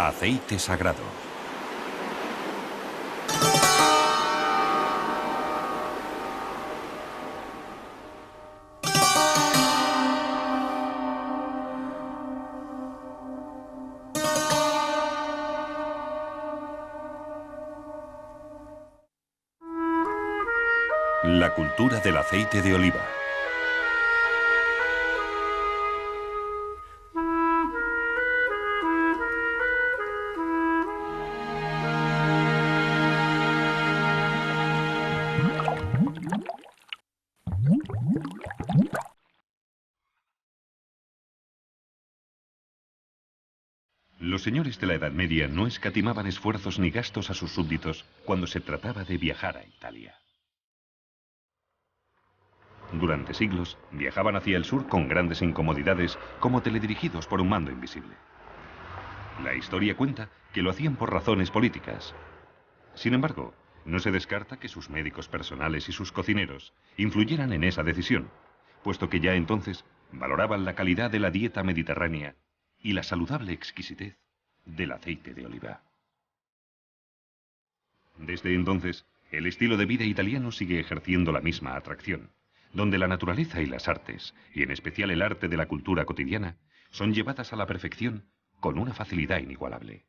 Aceite sagrado. La cultura del aceite de oliva. Los señores de la Edad Media no escatimaban esfuerzos ni gastos a sus súbditos cuando se trataba de viajar a Italia. Durante siglos, viajaban hacia el sur con grandes incomodidades, como teledirigidos por un mando invisible. La historia cuenta que lo hacían por razones políticas. Sin embargo, no se descarta que sus médicos personales y sus cocineros influyeran en esa decisión, puesto que ya entonces valoraban la calidad de la dieta mediterránea y la saludable exquisitez del aceite de oliva. Desde entonces, el estilo de vida italiano sigue ejerciendo la misma atracción, donde la naturaleza y las artes, y en especial el arte de la cultura cotidiana, son llevadas a la perfección con una facilidad inigualable.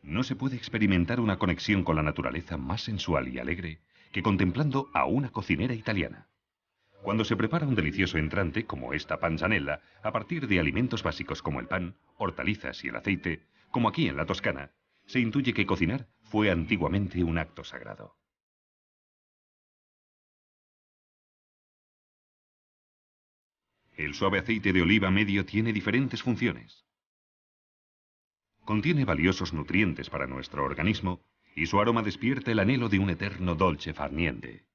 No se puede experimentar una conexión con la naturaleza más sensual y alegre que contemplando a una cocinera italiana. Cuando se prepara un delicioso entrante como esta panzanella, a partir de alimentos básicos como el pan, hortalizas y el aceite, como aquí en la Toscana, se intuye que cocinar fue antiguamente un acto sagrado. El suave aceite de oliva medio tiene diferentes funciones. Contiene valiosos nutrientes para nuestro organismo y su aroma despierta el anhelo de un eterno dolce far niente.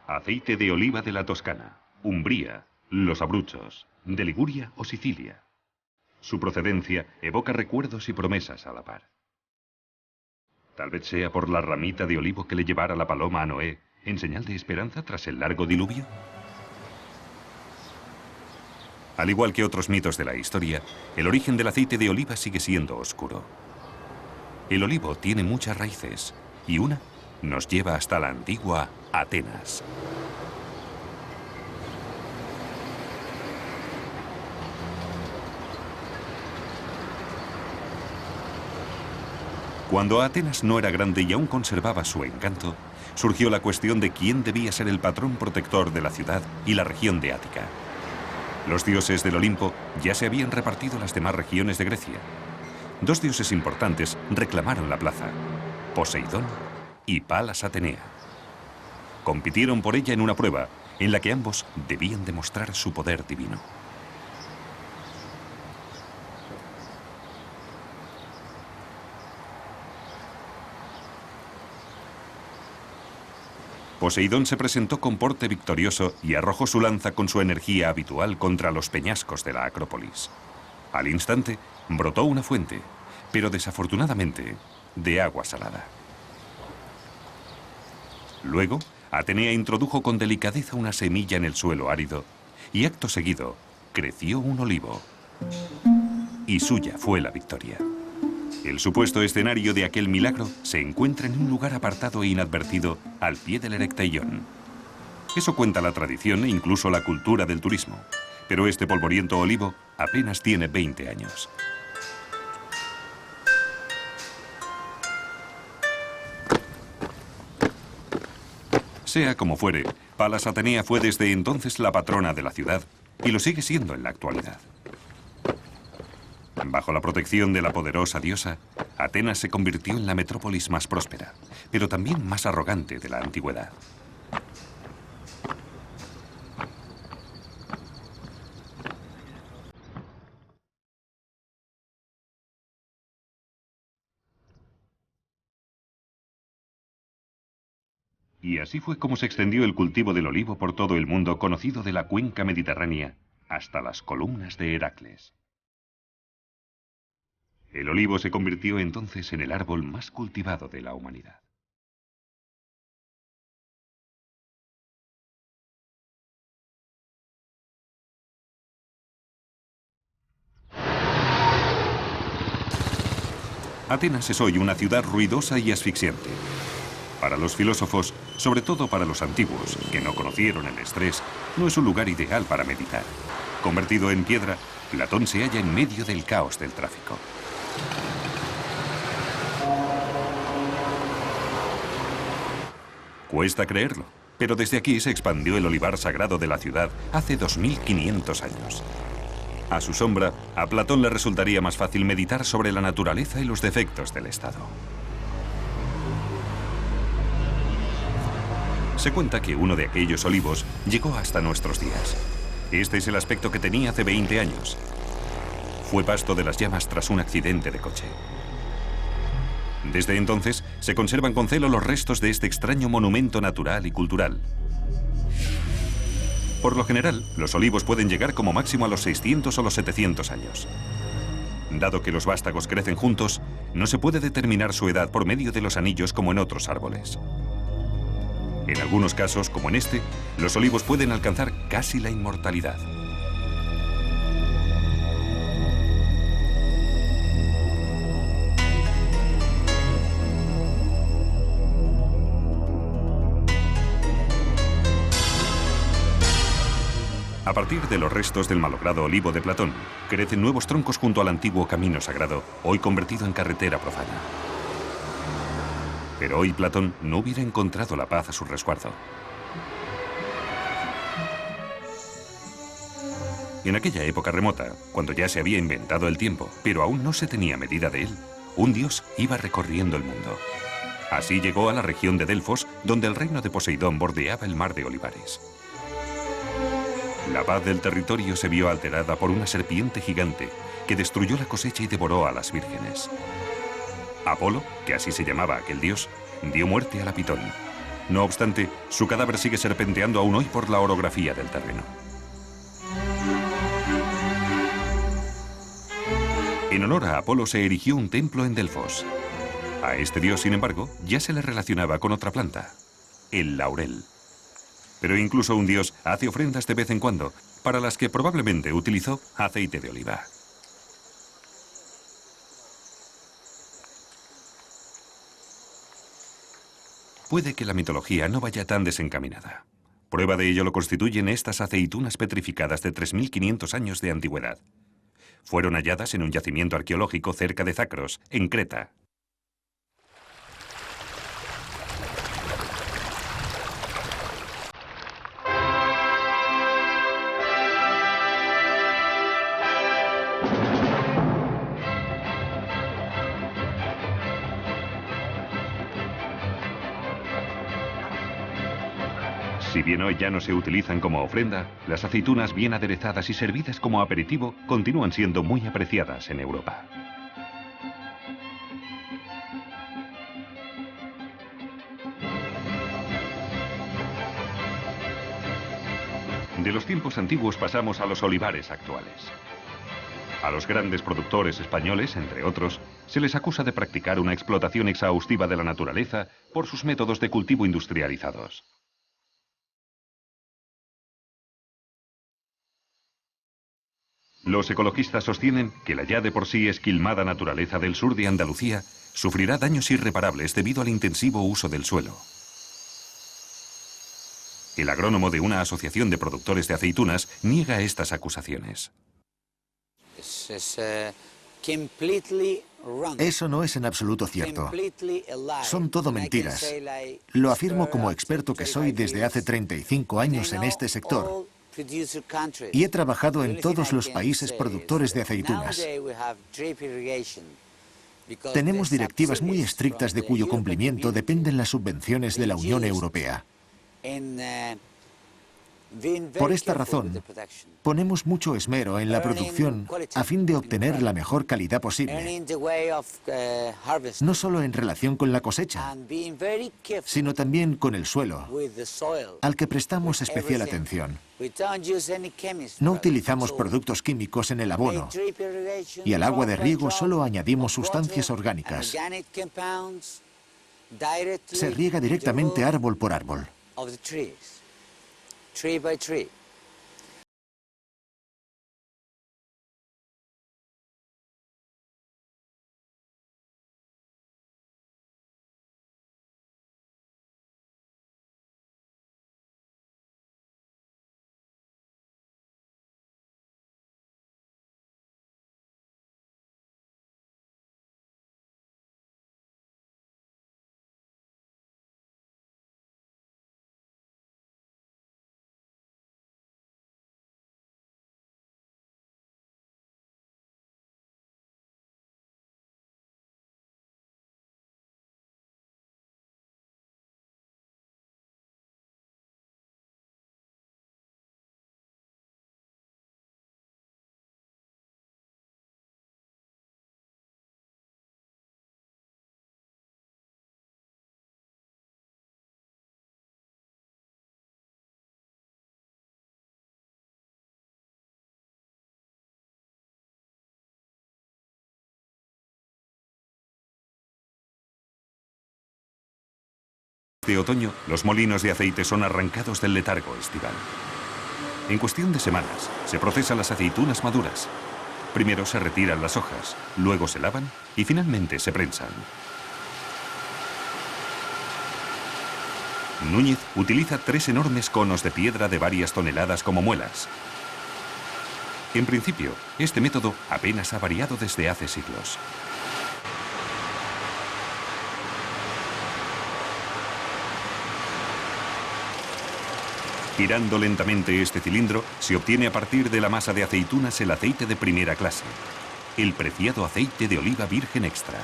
Aceite de oliva de la Toscana, Umbría, Los Abruchos, de Liguria o Sicilia. Su procedencia evoca recuerdos y promesas a la par. Tal vez sea por la ramita de olivo que le llevara la paloma a Noé, en señal de esperanza tras el largo diluvio. Al igual que otros mitos de la historia, el origen del aceite de oliva sigue siendo oscuro. El olivo tiene muchas raíces, y una nos lleva hasta la antigua Atenas. Cuando Atenas no era grande y aún conservaba su encanto, surgió la cuestión de quién debía ser el patrón protector de la ciudad y la región de Ática. Los dioses del Olimpo ya se habían repartido las demás regiones de Grecia. Dos dioses importantes reclamaron la plaza: Poseidón y Palas Atenea. Compitieron por ella en una prueba en la que ambos debían demostrar su poder divino. Poseidón se presentó con porte victorioso y arrojó su lanza con su energía habitual contra los peñascos de la Acrópolis. Al instante, brotó una fuente, pero desafortunadamente, de agua salada. Luego, Atenea introdujo con delicadeza una semilla en el suelo árido y acto seguido creció un olivo. Y suya fue la victoria. El supuesto escenario de aquel milagro se encuentra en un lugar apartado e inadvertido al pie del Erectaion. Eso cuenta la tradición e incluso la cultura del turismo. Pero este polvoriento olivo apenas tiene 20 años. Sea como fuere, Palas Atenea fue desde entonces la patrona de la ciudad y lo sigue siendo en la actualidad. Bajo la protección de la poderosa diosa, Atenas se convirtió en la metrópolis más próspera, pero también más arrogante de la antigüedad. Y así fue como se extendió el cultivo del olivo por todo el mundo conocido de la cuenca mediterránea, hasta las columnas de Heracles. El olivo se convirtió entonces en el árbol más cultivado de la humanidad. Atenas es hoy una ciudad ruidosa y asfixiante. Para los filósofos, sobre todo para los antiguos, que no conocieron el estrés, no es un lugar ideal para meditar. Convertido en piedra, Platón se halla en medio del caos del tráfico. Cuesta creerlo, pero desde aquí se expandió el olivar sagrado de la ciudad hace 2500 años. A su sombra, a Platón le resultaría más fácil meditar sobre la naturaleza y los defectos del Estado. Se cuenta que uno de aquellos olivos llegó hasta nuestros días. Este es el aspecto que tenía hace 20 años. Fue pasto de las llamas tras un accidente de coche. Desde entonces, se conservan con celo los restos de este extraño monumento natural y cultural. Por lo general, los olivos pueden llegar como máximo a los 600 o los 700 años. Dado que los vástagos crecen juntos, no se puede determinar su edad por medio de los anillos como en otros árboles. En algunos casos, como en este, los olivos pueden alcanzar casi la inmortalidad. A partir de los restos del malogrado olivo de Platón, crecen nuevos troncos junto al antiguo camino sagrado, hoy convertido en carretera profana. Pero hoy Platón no hubiera encontrado la paz a su resguardo. En aquella época remota, cuando ya se había inventado el tiempo, pero aún no se tenía medida de él, un dios iba recorriendo el mundo. Así llegó a la región de Delfos, donde el reino de Poseidón bordeaba el mar de Olivares. La paz del territorio se vio alterada por una serpiente gigante que destruyó la cosecha y devoró a las vírgenes. Apolo, que así se llamaba aquel dios, dio muerte a la pitón. No obstante, su cadáver sigue serpenteando aún hoy por la orografía del terreno. En honor a Apolo se erigió un templo en Delfos. A este dios, sin embargo, ya se le relacionaba con otra planta, el laurel. Pero incluso un dios hace ofrendas de vez en cuando, para las que probablemente utilizó aceite de oliva. Puede que la mitología no vaya tan desencaminada. Prueba de ello lo constituyen estas aceitunas petrificadas de 3500 años de antigüedad. Fueron halladas en un yacimiento arqueológico cerca de Zacros, en Creta. Si bien hoy ya no se utilizan como ofrenda, las aceitunas bien aderezadas y servidas como aperitivo continúan siendo muy apreciadas en Europa. De los tiempos antiguos pasamos a los olivares actuales. A los grandes productores españoles, entre otros, se les acusa de practicar una explotación exhaustiva de la naturaleza por sus métodos de cultivo industrializados. Los ecologistas sostienen que la ya de por sí esquilmada naturaleza del sur de Andalucía sufrirá daños irreparables debido al intensivo uso del suelo. El agrónomo de una asociación de productores de aceitunas niega estas acusaciones. Eso no es en absoluto cierto. Son todo mentiras. Lo afirmo como experto que soy desde hace 35 años en este sector. Y he trabajado en todos los países productores de aceitunas. Tenemos directivas muy estrictas de cuyo cumplimiento dependen las subvenciones de la Unión Europea. Por esta razón, ponemos mucho esmero en la producción a fin de obtener la mejor calidad posible, no solo en relación con la cosecha, sino también con el suelo, al que prestamos especial atención. No utilizamos productos químicos en el abono y al agua de riego solo añadimos sustancias orgánicas. Se riega directamente árbol por árbol. Tree by tree. De otoño, los molinos de aceite son arrancados del letargo estival. En cuestión de semanas, se procesan las aceitunas maduras. Primero se retiran las hojas, luego se lavan y finalmente se prensan. Núñez utiliza 3 enormes conos de piedra de varias toneladas como muelas. En principio, este método apenas ha variado desde hace siglos. Girando lentamente este cilindro, se obtiene a partir de la masa de aceitunas el aceite de primera clase, el preciado aceite de oliva virgen extra.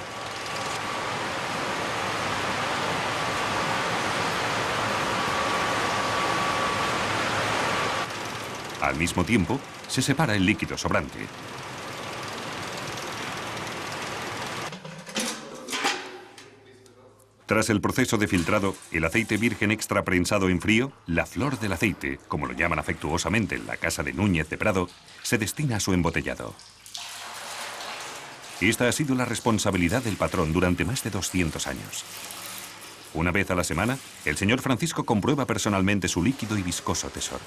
Al mismo tiempo, se separa el líquido sobrante. Tras el proceso de filtrado, el aceite virgen extra prensado en frío, la flor del aceite, como lo llaman afectuosamente en la casa de Núñez de Prado, se destina a su embotellado. Esta ha sido la responsabilidad del patrón durante más de 200 años. Una vez a la semana, el señor Francisco comprueba personalmente su líquido y viscoso tesoro.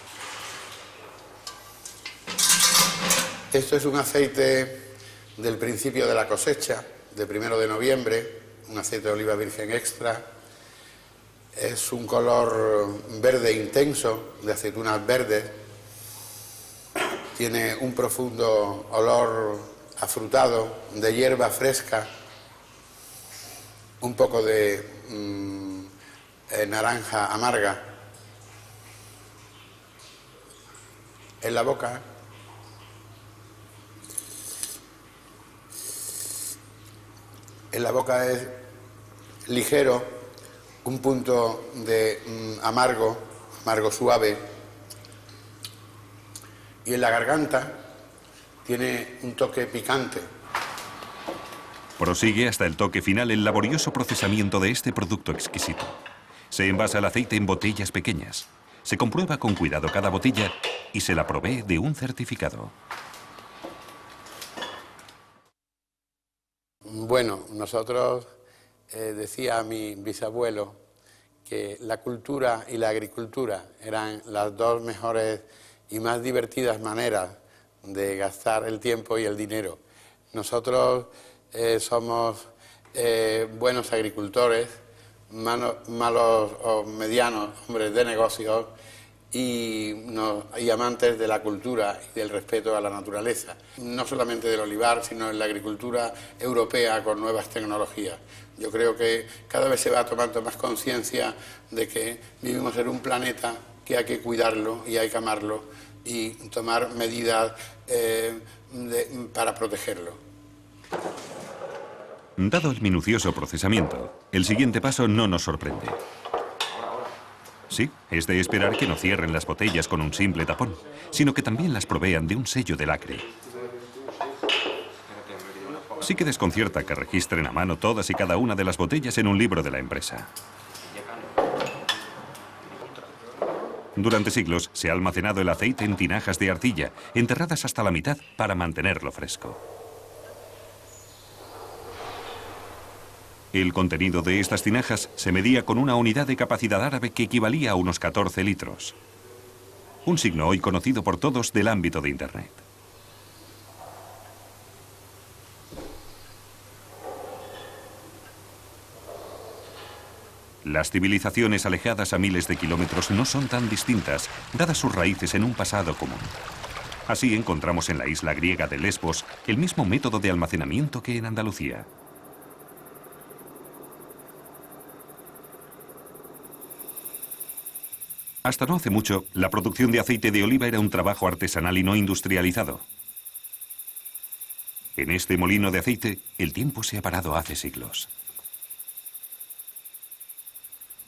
Esto es un aceite del principio de la cosecha, de 1 de noviembre, un aceite de oliva virgen extra. Es un color verde intenso, de aceitunas verdes. Tiene un profundo olor afrutado, de hierba fresca, un poco de naranja amarga. En la boca es ligero, un punto de amargo suave, y en la garganta tiene un toque picante. Prosigue hasta el toque final el laborioso procesamiento de este producto exquisito. Se envasa el aceite en botellas pequeñas, se comprueba con cuidado cada botella y se la provee de un certificado. Bueno, nosotros, decía mi bisabuelo, que la cultura y la agricultura eran las dos mejores y más divertidas maneras de gastar el tiempo y el dinero. Nosotros somos buenos agricultores, malos o medianos hombres de negocios y amantes de la cultura y del respeto a la naturaleza. No solamente del olivar, sino en la agricultura europea con nuevas tecnologías. Yo creo que cada vez se va tomando más conciencia de que vivimos en un planeta que hay que cuidarlo y hay que amarlo y tomar medidas para protegerlo. Dado el minucioso procesamiento, el siguiente paso no nos sorprende. Sí, es de esperar que no cierren las botellas con un simple tapón, sino que también las provean de un sello de lacre. Sí que desconcierta que registren a mano todas y cada una de las botellas en un libro de la empresa. Durante siglos se ha almacenado el aceite en tinajas de arcilla, enterradas hasta la mitad para mantenerlo fresco. El contenido de estas tinajas se medía con una unidad de capacidad árabe que equivalía a unos 14 litros. Un signo hoy conocido por todos del ámbito de Internet. Las civilizaciones alejadas a miles de kilómetros no son tan distintas, dadas sus raíces en un pasado común. Así encontramos en la isla griega de Lesbos el mismo método de almacenamiento que en Andalucía. Hasta no hace mucho, la producción de aceite de oliva era un trabajo artesanal y no industrializado. En este molino de aceite, el tiempo se ha parado hace siglos.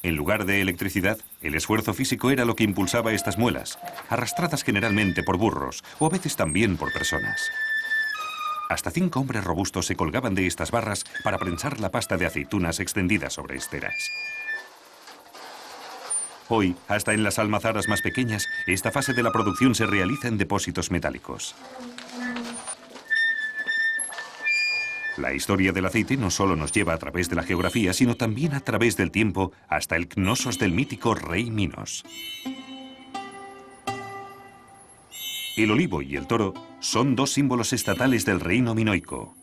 En lugar de electricidad, el esfuerzo físico era lo que impulsaba estas muelas, arrastradas generalmente por burros o a veces también por personas. Hasta 5 hombres robustos se colgaban de estas barras para prensar la pasta de aceitunas extendida sobre esteras. Hoy, hasta en las almazaras más pequeñas, esta fase de la producción se realiza en depósitos metálicos. La historia del aceite no solo nos lleva a través de la geografía, sino también a través del tiempo hasta el Cnosos del mítico rey Minos. El olivo y el toro son dos símbolos estatales del reino minoico.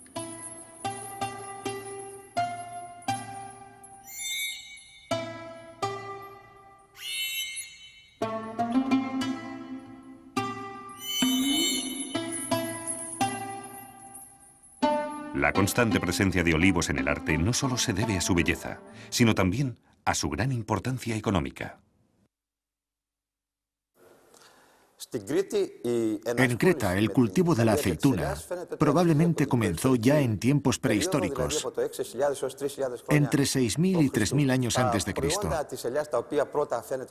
La constante presencia de olivos en el arte no solo se debe a su belleza, sino también a su gran importancia económica. En Creta, el cultivo de la aceituna probablemente comenzó ya en tiempos prehistóricos, entre 6.000 y 3.000 años antes de Cristo.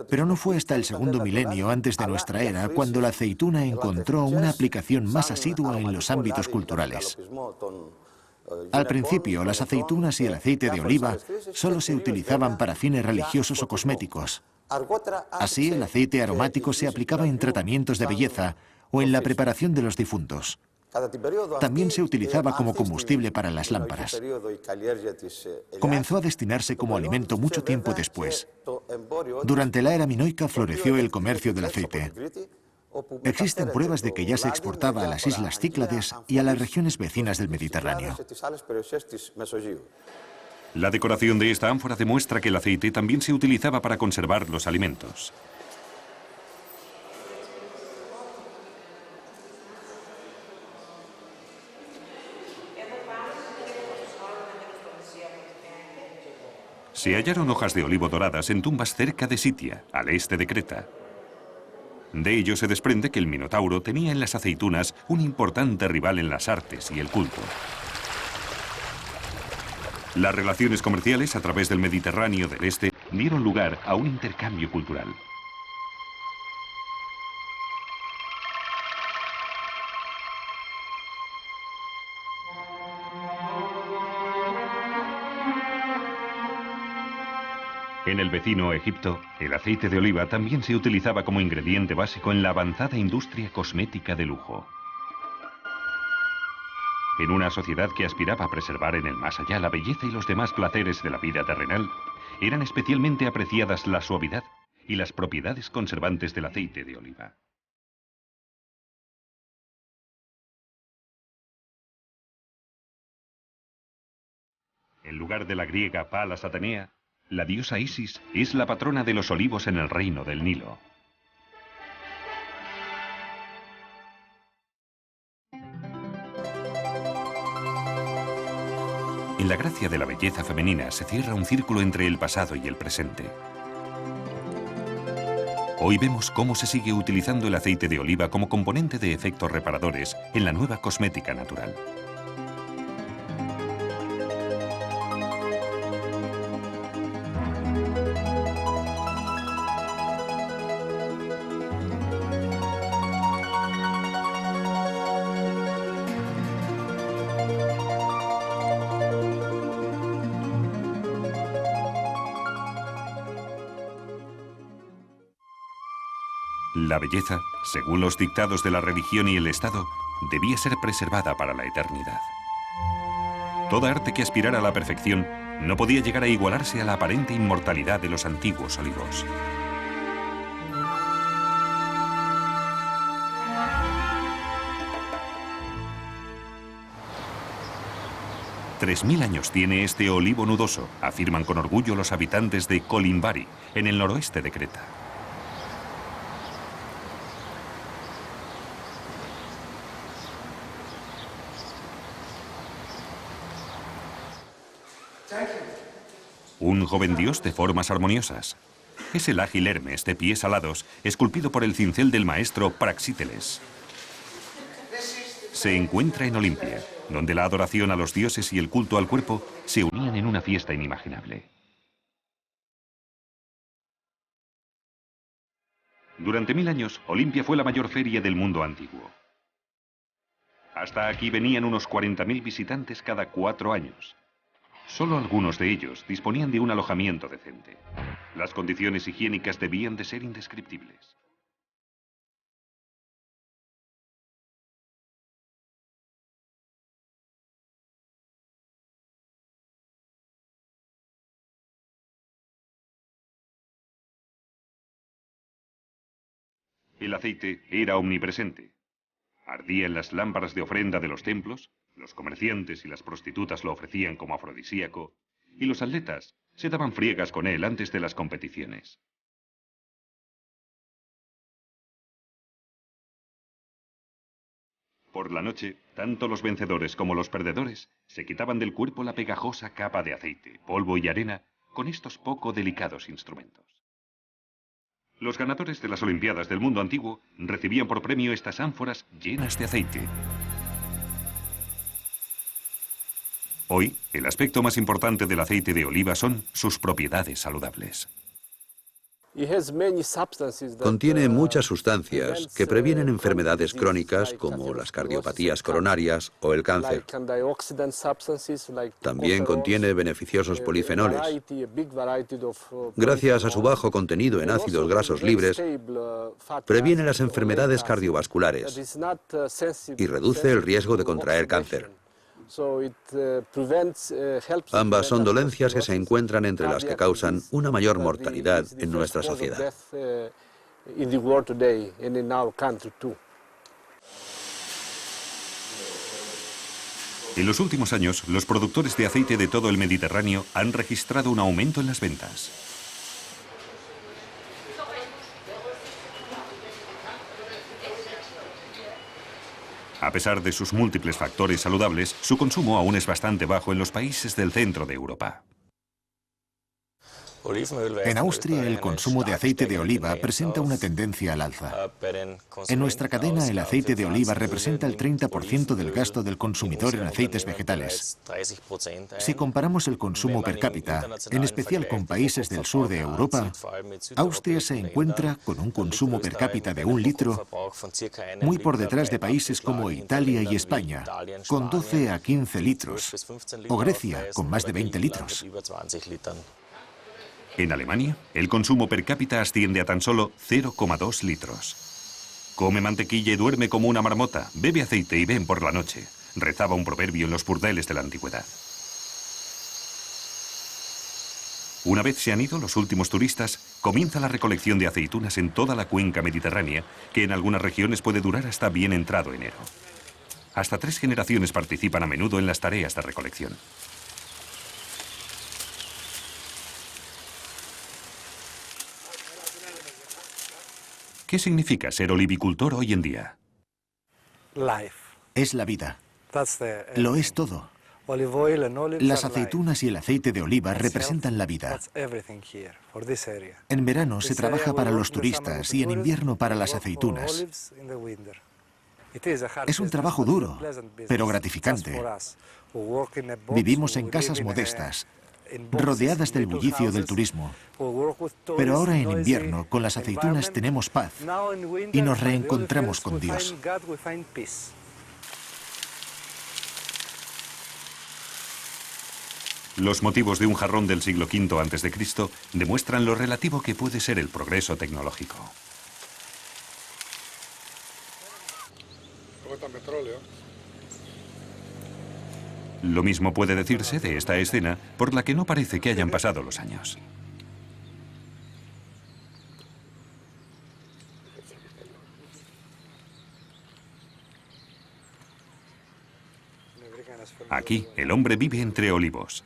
Pero no fue hasta el segundo milenio antes de nuestra era cuando la aceituna encontró una aplicación más asidua en los ámbitos culturales. Al principio, las aceitunas y el aceite de oliva solo se utilizaban para fines religiosos o cosméticos. Así, el aceite aromático se aplicaba en tratamientos de belleza o en la preparación de los difuntos. También se utilizaba como combustible para las lámparas. Comenzó a destinarse como alimento mucho tiempo después. Durante la era minoica floreció el comercio del aceite. Existen pruebas de que ya se exportaba a las islas Cíclades y a las regiones vecinas del Mediterráneo. La decoración de esta ánfora demuestra que el aceite también se utilizaba para conservar los alimentos. Se hallaron hojas de olivo doradas en tumbas cerca de Sitia, al este de Creta. De ello se desprende que el Minotauro tenía en las aceitunas un importante rival en las artes y el culto. Las relaciones comerciales a través del Mediterráneo del Este dieron lugar a un intercambio cultural. En el vecino Egipto, el aceite de oliva también se utilizaba como ingrediente básico en la avanzada industria cosmética de lujo. En una sociedad que aspiraba a preservar en el más allá la belleza y los demás placeres de la vida terrenal, eran especialmente apreciadas la suavidad y las propiedades conservantes del aceite de oliva. En lugar de la griega Palas Atenea, la diosa Isis es la patrona de los olivos en el reino del Nilo. En la gracia de la belleza femenina se cierra un círculo entre el pasado y el presente. Hoy vemos cómo se sigue utilizando el aceite de oliva como componente de efectos reparadores en la nueva cosmética natural. La belleza, según los dictados de la religión y el Estado, debía ser preservada para la eternidad. Toda arte que aspirara a la perfección no podía llegar a igualarse a la aparente inmortalidad de los antiguos olivos. «3000 años tiene este olivo nudoso», afirman con orgullo los habitantes de Kolimbari, en el noroeste de Creta. Un joven dios de formas armoniosas. Es el ágil Hermes de pies alados, esculpido por el cincel del maestro Praxíteles. Se encuentra en Olimpia, donde la adoración a los dioses y el culto al cuerpo se unían en una fiesta inimaginable. Durante 1000 años, Olimpia fue la mayor feria del mundo antiguo. Hasta aquí venían unos 40.000 visitantes cada 4 años. Solo algunos de ellos disponían de un alojamiento decente. Las condiciones higiénicas debían de ser indescriptibles. El aceite era omnipresente. Ardía en las lámparas de ofrenda de los templos, los comerciantes y las prostitutas lo ofrecían como afrodisíaco, y los atletas se daban friegas con él antes de las competiciones. Por la noche, tanto los vencedores como los perdedores se quitaban del cuerpo la pegajosa capa de aceite, polvo y arena con estos poco delicados instrumentos. Los ganadores de las Olimpiadas del mundo antiguo recibían por premio estas ánforas llenas de aceite. Hoy, el aspecto más importante del aceite de oliva son sus propiedades saludables. Contiene muchas sustancias que previenen enfermedades crónicas como las cardiopatías coronarias o el cáncer. También contiene beneficiosos polifenoles. Gracias a su bajo contenido en ácidos grasos libres, previene las enfermedades cardiovasculares y reduce el riesgo de contraer cáncer. Ambas son dolencias que se encuentran entre las que causan una mayor mortalidad en nuestra sociedad. En los últimos años, los productores de aceite de todo el Mediterráneo han registrado un aumento en las ventas. A pesar de sus múltiples factores saludables, su consumo aún es bastante bajo en los países del centro de Europa. En Austria, el consumo de aceite de oliva presenta una tendencia al alza. En nuestra cadena, el aceite de oliva representa el 30% del gasto del consumidor en aceites vegetales. Si comparamos el consumo per cápita, en especial con países del sur de Europa, Austria se encuentra con un consumo per cápita de 1 litro muy por detrás de países como Italia y España, con 12 a 15 litros, o Grecia, con más de 20 litros. En Alemania, el consumo per cápita asciende a tan solo 0,2 litros. Come mantequilla y duerme como una marmota, bebe aceite y ven por la noche, rezaba un proverbio en los burdeles de la antigüedad. Una vez se han ido los últimos turistas, comienza la recolección de aceitunas en toda la cuenca mediterránea, que en algunas regiones puede durar hasta bien entrado enero. Hasta 3 generaciones participan a menudo en las tareas de recolección. ¿Qué significa ser olivicultor hoy en día? Es la vida. Lo es todo. Las aceitunas y el aceite de oliva representan la vida. En verano se trabaja para los turistas y en invierno para las aceitunas. Es un trabajo duro, pero gratificante. Vivimos en casas modestas, rodeadas del bullicio del turismo. Pero ahora en invierno, con las aceitunas tenemos paz y nos reencontramos con Dios. Los motivos de un jarrón del siglo V a.C. demuestran lo relativo que puede ser el progreso tecnológico. Lo mismo puede decirse de esta escena, por la que no parece que hayan pasado los años. Aquí, el hombre vive entre olivos.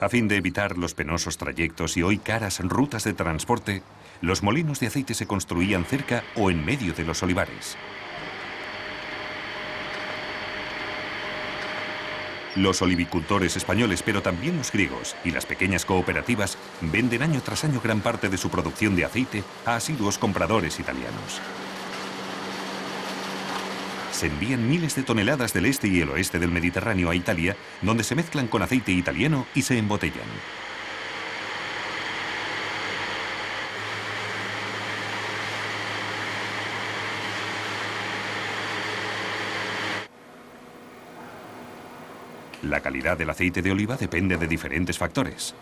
A fin de evitar los penosos trayectos y hoy caras rutas de transporte, los molinos de aceite se construían cerca o en medio de los olivares. Los olivicultores españoles, pero también los griegos y las pequeñas cooperativas, venden año tras año gran parte de su producción de aceite a asiduos compradores italianos. Se envían miles de toneladas del este y el oeste del Mediterráneo a Italia, donde se mezclan con aceite italiano y se embotellan. La calidad del aceite de oliva depende de diferentes factores.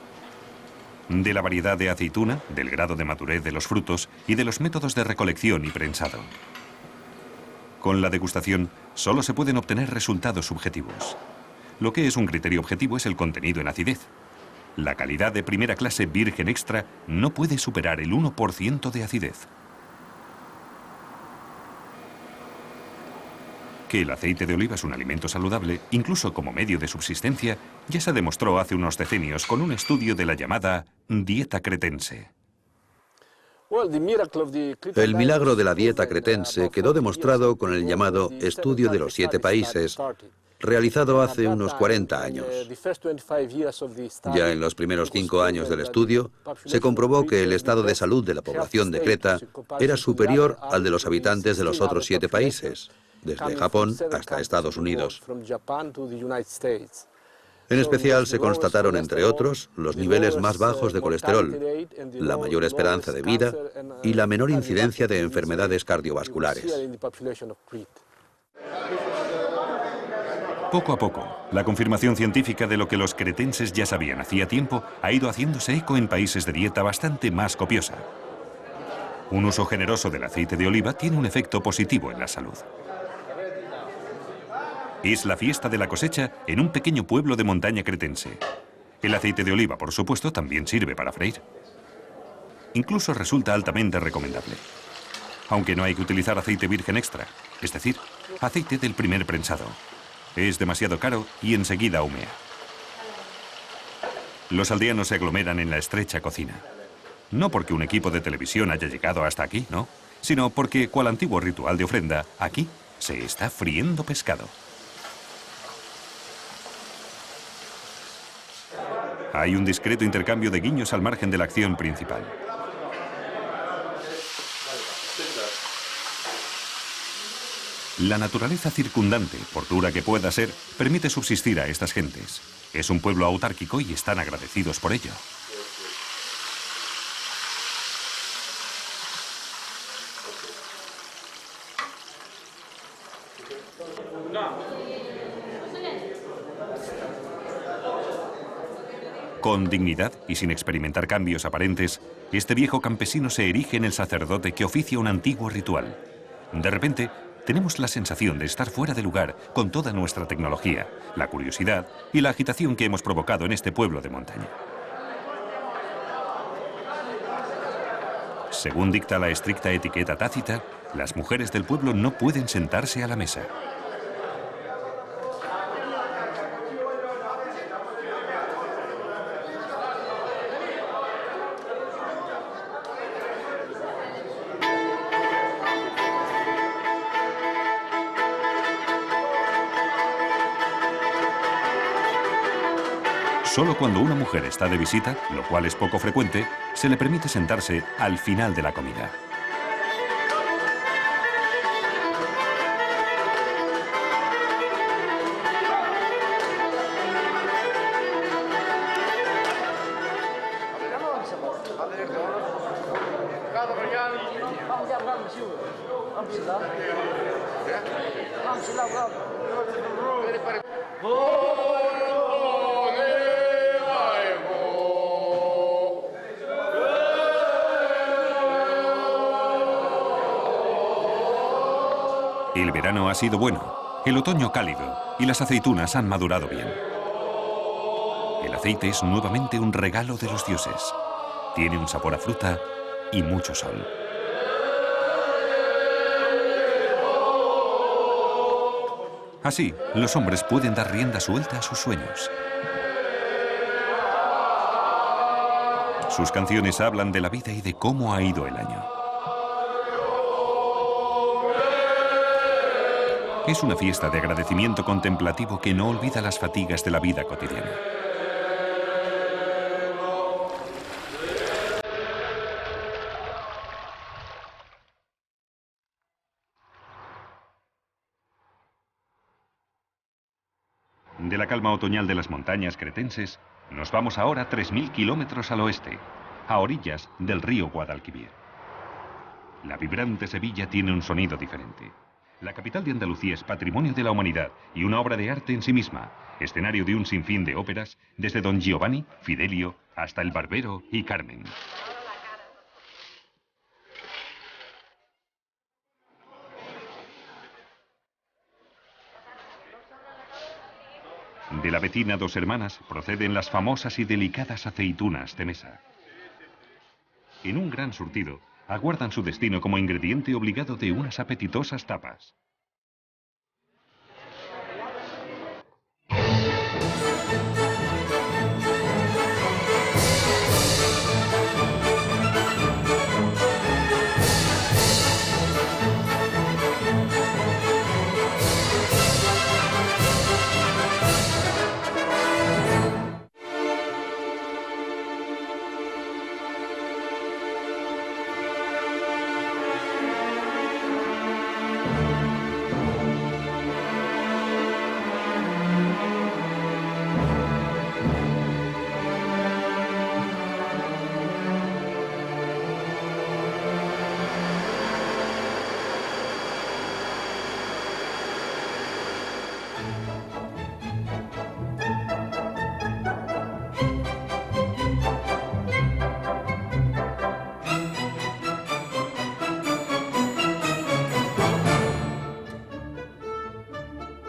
De la variedad de aceituna, del grado de madurez de los frutos y de los métodos de recolección y prensado. Con la degustación solo se pueden obtener resultados subjetivos. Lo que es un criterio objetivo es el contenido en acidez. La calidad de primera clase virgen extra no puede superar el 1% de acidez. Que el aceite de oliva es un alimento saludable, incluso como medio de subsistencia, ya se demostró hace unos decenios con un estudio de la llamada dieta cretense. El milagro de la dieta cretense quedó demostrado con el llamado Estudio de los 7 países, realizado hace unos 40 años. Ya en los primeros 5 años del estudio, se comprobó que el estado de salud de la población de Creta era superior al de los habitantes de los otros 7 países, desde Japón hasta Estados Unidos. En especial se constataron, entre otros, los niveles más bajos de colesterol, la mayor esperanza de vida y la menor incidencia de enfermedades cardiovasculares. Poco a poco, la confirmación científica de lo que los cretenses ya sabían hacía tiempo ha ido haciéndose eco en países de dieta bastante más copiosa. Un uso generoso del aceite de oliva tiene un efecto positivo en la salud. Es la fiesta de la cosecha en un pequeño pueblo de montaña cretense. El aceite de oliva, por supuesto, también sirve para freír. Incluso resulta altamente recomendable. Aunque no hay que utilizar aceite virgen extra, es decir, aceite del primer prensado. Es demasiado caro y enseguida humea. Los aldeanos se aglomeran en la estrecha cocina. No porque un equipo de televisión haya llegado hasta aquí, no, sino porque, cual antiguo ritual de ofrenda, aquí se está friendo pescado. Hay un discreto intercambio de guiños al margen de la acción principal. La naturaleza circundante, por dura que pueda ser, permite subsistir a estas gentes. Es un pueblo autárquico y están agradecidos por ello. Con dignidad y sin experimentar cambios aparentes, este viejo campesino se erige en el sacerdote que oficia un antiguo ritual. De repente, tenemos la sensación de estar fuera de lugar con toda nuestra tecnología, la curiosidad y la agitación que hemos provocado en este pueblo de montaña. Según dicta la estricta etiqueta tácita, las mujeres del pueblo no pueden sentarse a la mesa. Solo cuando una mujer está de visita, lo cual es poco frecuente, se le permite sentarse al final de la comida. El verano ha sido bueno, el otoño cálido y las aceitunas han madurado bien. El aceite es nuevamente un regalo de los dioses. Tiene un sabor a fruta y mucho sol. Así, los hombres pueden dar rienda suelta a sus sueños. Sus canciones hablan de la vida y de cómo ha ido el año. Es una fiesta de agradecimiento contemplativo que no olvida las fatigas de la vida cotidiana. De la calma otoñal de las montañas cretenses, nos vamos ahora 3.000 kilómetros al oeste, a orillas del río Guadalquivir. La vibrante Sevilla tiene un sonido diferente. La capital de Andalucía es patrimonio de la humanidad y una obra de arte en sí misma, escenario de un sinfín de óperas, desde Don Giovanni, Fidelio, hasta El Barbero y Carmen. De la vecina Dos Hermanas proceden las famosas y delicadas aceitunas de mesa. En un gran surtido, aguardan su destino como ingrediente obligado de unas apetitosas tapas.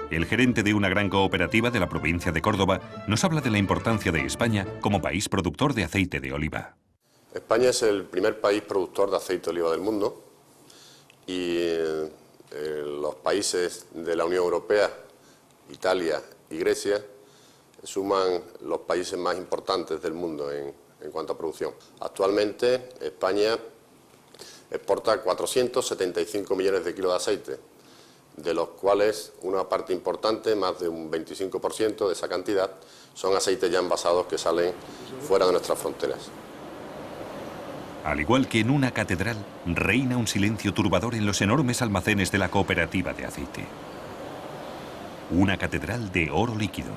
El gerente de una gran cooperativa de la provincia de Córdoba nos habla de la importancia de España como país productor de aceite de oliva. España es el primer país productor de aceite de oliva del mundo y los países de la Unión Europea, Italia y Grecia, suman los países más importantes del mundo en cuanto a producción. Actualmente España exporta 475 millones de kilos de aceite, de los cuales una parte importante, más de un 25% de esa cantidad, son aceites ya envasados que salen fuera de nuestras fronteras. Al igual que en una catedral, reina un silencio turbador en los enormes almacenes de la cooperativa de aceite. Una catedral de oro líquido.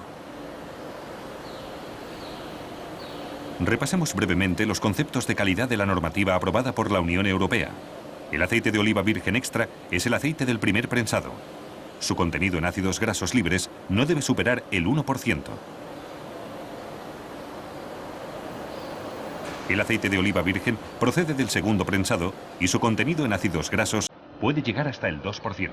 Repasemos brevemente los conceptos de calidad de la normativa aprobada por la Unión Europea. El aceite de oliva virgen extra es el aceite del primer prensado. Su contenido en ácidos grasos libres no debe superar el 1%. El aceite de oliva virgen procede del segundo prensado y su contenido en ácidos grasos puede llegar hasta el 2%.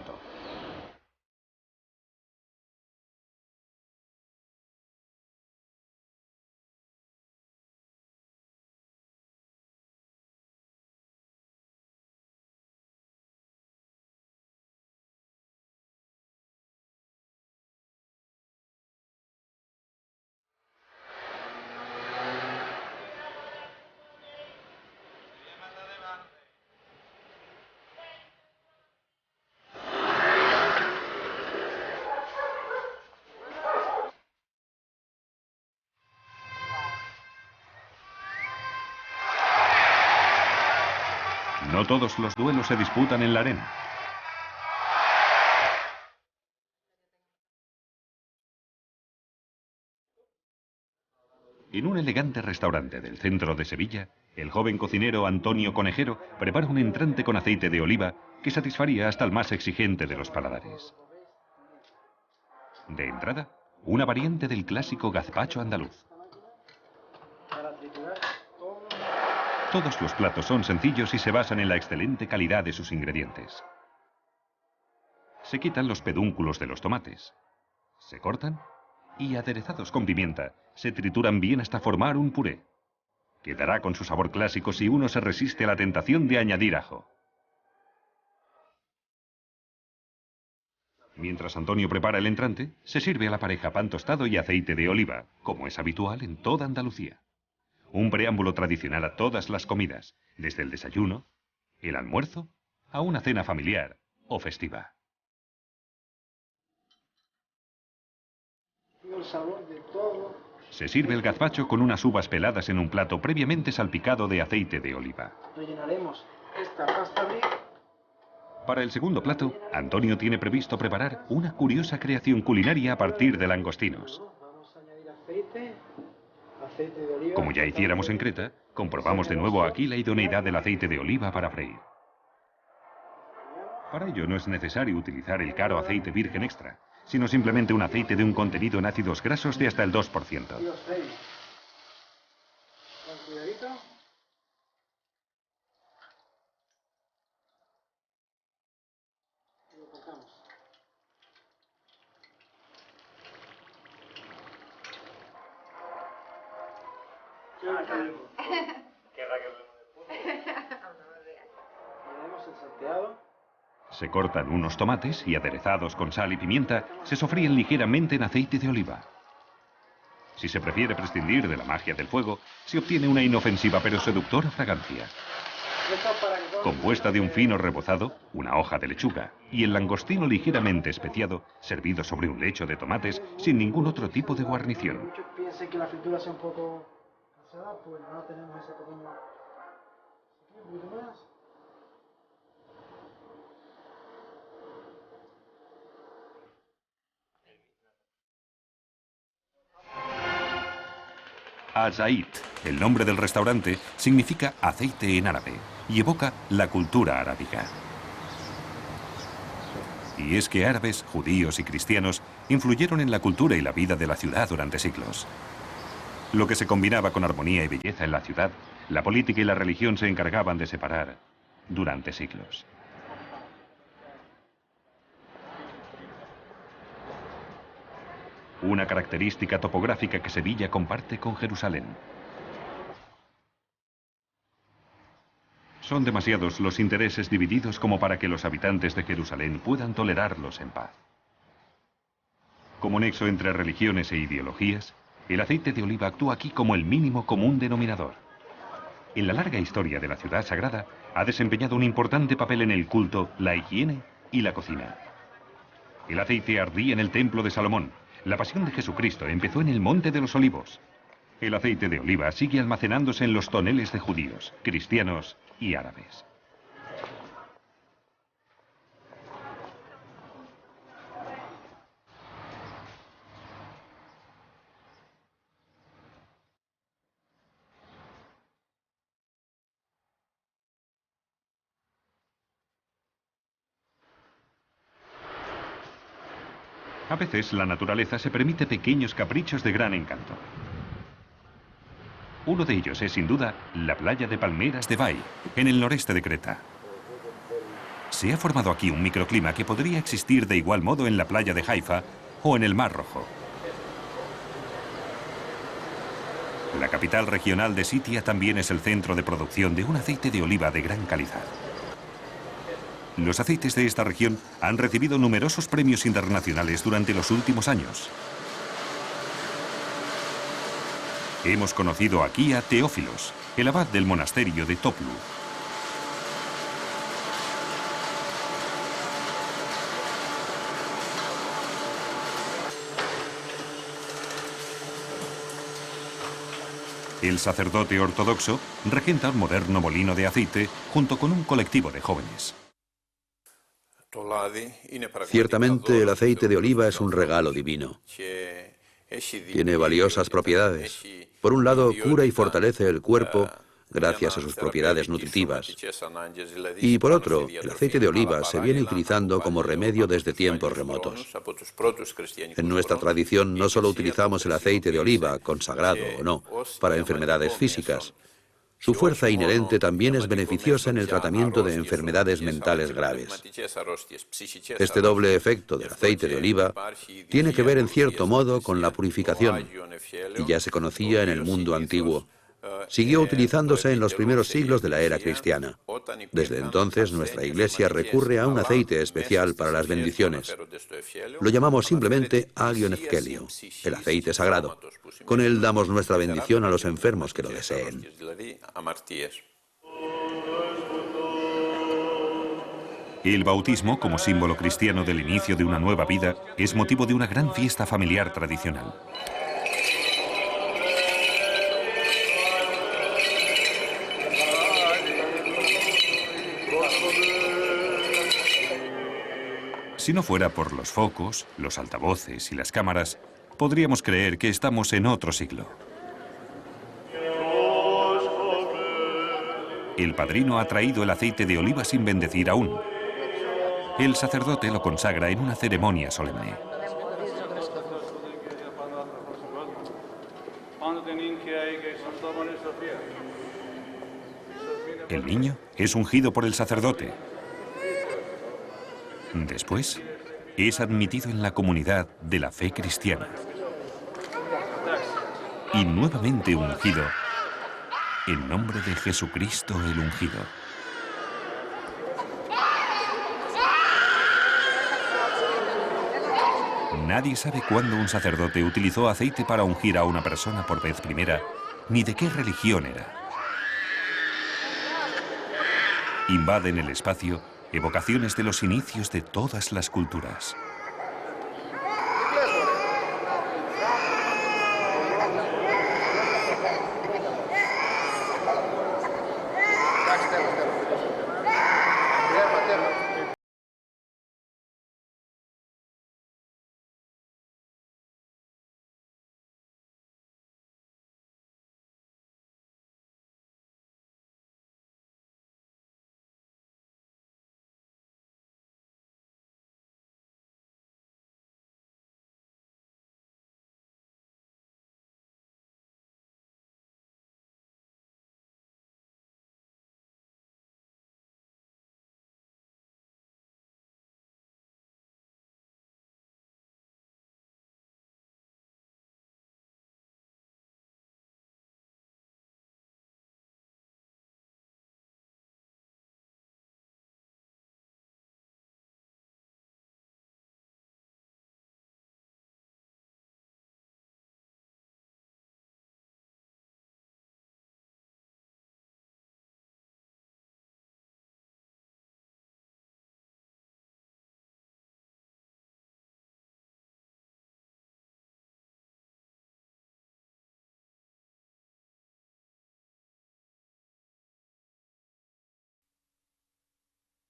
No todos los duelos se disputan en la arena. En un elegante restaurante del centro de Sevilla, el joven cocinero Antonio Conejero prepara un entrante con aceite de oliva que satisfaría hasta el más exigente de los paladares. De entrada, una variante del clásico gazpacho andaluz. Todos los platos son sencillos y se basan en la excelente calidad de sus ingredientes. Se quitan los pedúnculos de los tomates. Se cortan y, aderezados con pimienta, se trituran bien hasta formar un puré. Quedará con su sabor clásico si uno se resiste a la tentación de añadir ajo. Mientras Antonio prepara el entrante, se sirve a la pareja pan tostado y aceite de oliva, como es habitual en toda Andalucía. Un preámbulo tradicional a todas las comidas, desde el desayuno, el almuerzo, a una cena familiar o festiva. Se sirve el gazpacho con unas uvas peladas en un plato previamente salpicado de aceite de oliva. Rellenaremos esta pasta brie. Para el segundo plato, Antonio tiene previsto preparar una curiosa creación culinaria a partir de langostinos. Vamos a añadir aceite de oliva. Como ya hiciéramos en Creta, comprobamos de nuevo aquí la idoneidad del aceite de oliva para freír. Para ello no es necesario utilizar el caro aceite virgen extra, sino simplemente un aceite de un contenido en ácidos grasos de hasta el 2%. Y los freímos. Con cuidadito. Y lo cortamos. Tenemos el salteado. Se cortan unos tomates y, aderezados con sal y pimienta, se sofríen ligeramente en aceite de oliva. Si se prefiere prescindir de la magia del fuego, se obtiene una inofensiva pero seductora fragancia. Compuesta de un fino rebozado, una hoja de lechuga y el langostino ligeramente especiado, servido sobre un lecho de tomates sin ningún otro tipo de guarnición. Muchos piensan que la fritura sea un poco cansada, pues no tenemos ese pequeño... Un poquito más. Azait, el nombre del restaurante, significa aceite en árabe y evoca la cultura arábiga. Y es que árabes, judíos y cristianos influyeron en la cultura y la vida de la ciudad durante siglos. Lo que se combinaba con armonía y belleza en la ciudad, la política y la religión se encargaban de separar durante siglos. Una característica topográfica que Sevilla comparte con Jerusalén. Son demasiados los intereses divididos como para que los habitantes de Jerusalén puedan tolerarlos en paz. Como nexo entre religiones e ideologías, el aceite de oliva actúa aquí como el mínimo común denominador. En la larga historia de la ciudad sagrada, ha desempeñado un importante papel en el culto, la higiene y la cocina. El aceite ardía en el templo de Salomón. La pasión de Jesucristo empezó en el Monte de los Olivos. El aceite de oliva sigue almacenándose en los toneles de judíos, cristianos y árabes. A veces la naturaleza se permite pequeños caprichos de gran encanto. Uno de ellos es, sin duda, la playa de Palmeras de Bai, en el noreste de Creta. Se ha formado aquí un microclima que podría existir de igual modo en la playa de Haifa o en el Mar Rojo. La capital regional de Sitia también es el centro de producción de un aceite de oliva de gran calidad. Los aceites de esta región han recibido numerosos premios internacionales durante los últimos años. Hemos conocido aquí a Teófilos, el abad del monasterio de Toplu. El sacerdote ortodoxo regenta un moderno molino de aceite junto con un colectivo de jóvenes. Ciertamente el aceite de oliva es un regalo divino. Tiene valiosas propiedades. Por un lado, cura y fortalece el cuerpo gracias a sus propiedades nutritivas. Y por otro, el aceite de oliva se viene utilizando como remedio desde tiempos remotos. En nuestra tradición no solo utilizamos el aceite de oliva, consagrado o no, para enfermedades físicas, Su fuerza inherente también es beneficiosa en el tratamiento de enfermedades mentales graves. Este doble efecto del aceite de oliva tiene que ver en cierto modo con la purificación, y ya se conocía en el mundo antiguo. Siguió utilizándose en los primeros siglos de la era cristiana. Desde entonces, nuestra Iglesia recurre a un aceite especial para las bendiciones. Lo llamamos simplemente Agion Evkelio, el aceite sagrado. Con él damos nuestra bendición a los enfermos que lo deseen. El bautismo, como símbolo cristiano del inicio de una nueva vida, es motivo de una gran fiesta familiar tradicional. Si no fuera por los focos, los altavoces y las cámaras, podríamos creer que estamos en otro siglo. El padrino ha traído el aceite de oliva sin bendecir aún. El sacerdote lo consagra en una ceremonia solemne. El niño es ungido por el sacerdote. Después, es admitido en la comunidad de la fe cristiana. Y nuevamente ungido en nombre de Jesucristo el ungido. Nadie sabe cuándo un sacerdote utilizó aceite para ungir a una persona por vez primera, ni de qué religión era. Invaden el espacio evocaciones de los inicios de todas las culturas.